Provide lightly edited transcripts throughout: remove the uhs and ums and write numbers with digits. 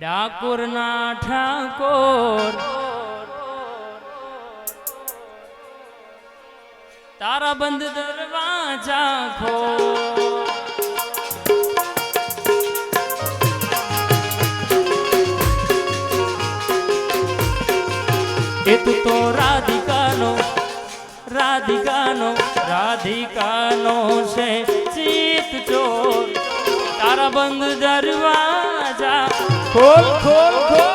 ડાકોરના ઠાકોર તારા બંધ દરવાજા ખોલ એ તું તો રાધિકાનો છે ચિત ચોર તારા બંધ દરવાજા ખોલ ખોલ ખોલ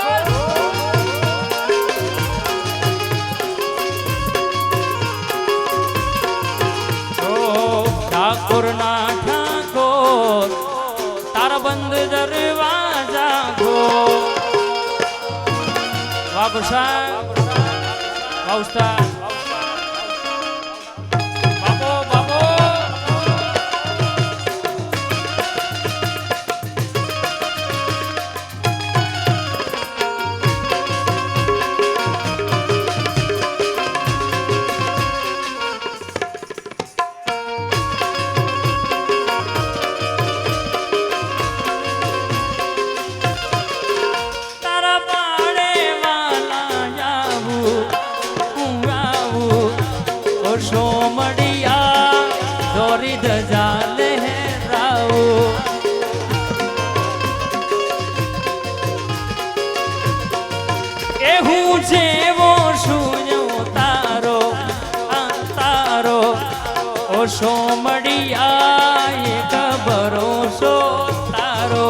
ઠાકોરના ઠાકોર તારા બંધ દરવાજા ખોલ વાહ ગુરસાહેબ વાહ ઉસ્તાદ સોમડિયા એક ભરોસો તારો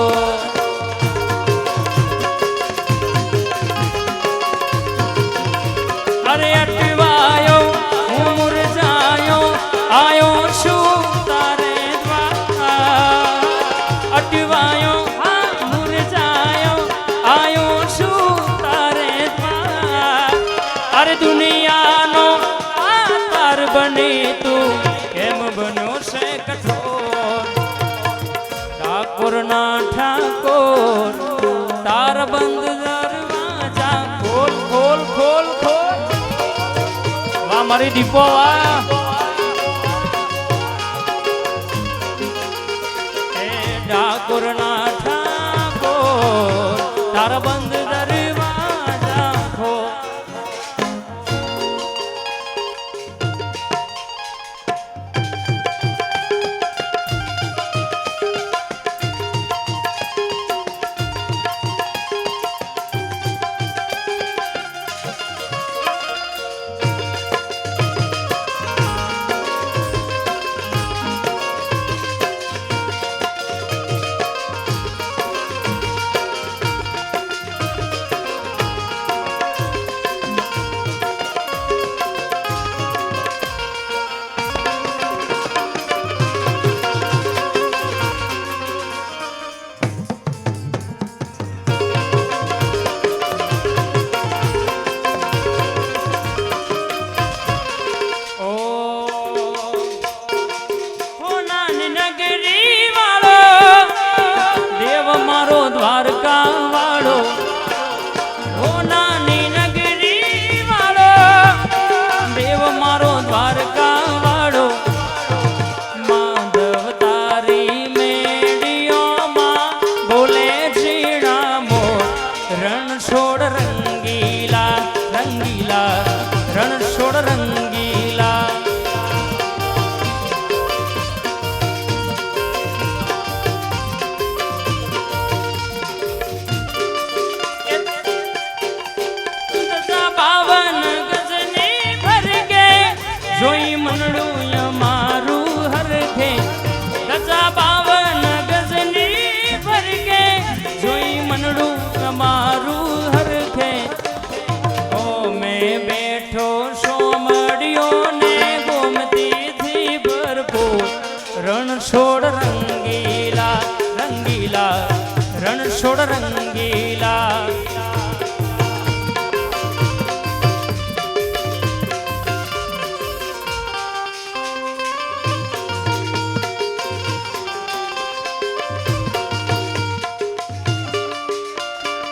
અરે અટવાયો હું મુરઝાયો આયો છું તારે દ્વારા અટવાયો હા મુરઝાયો આયો છું તારે દ્વારા અરે દુનિયાનો આ તાર બની તું બન્યો છે કઠોર ઠાકોરના ઠાકોર તાર બંધ દરવાજા ખોલ ખોલ ખોલ ખોલ વાહ મારી દીપો વાહ એ ઠાકોરના ઠાકોર તાર બંધ દરવાજા ખોલ રણ છોડ રંગીલા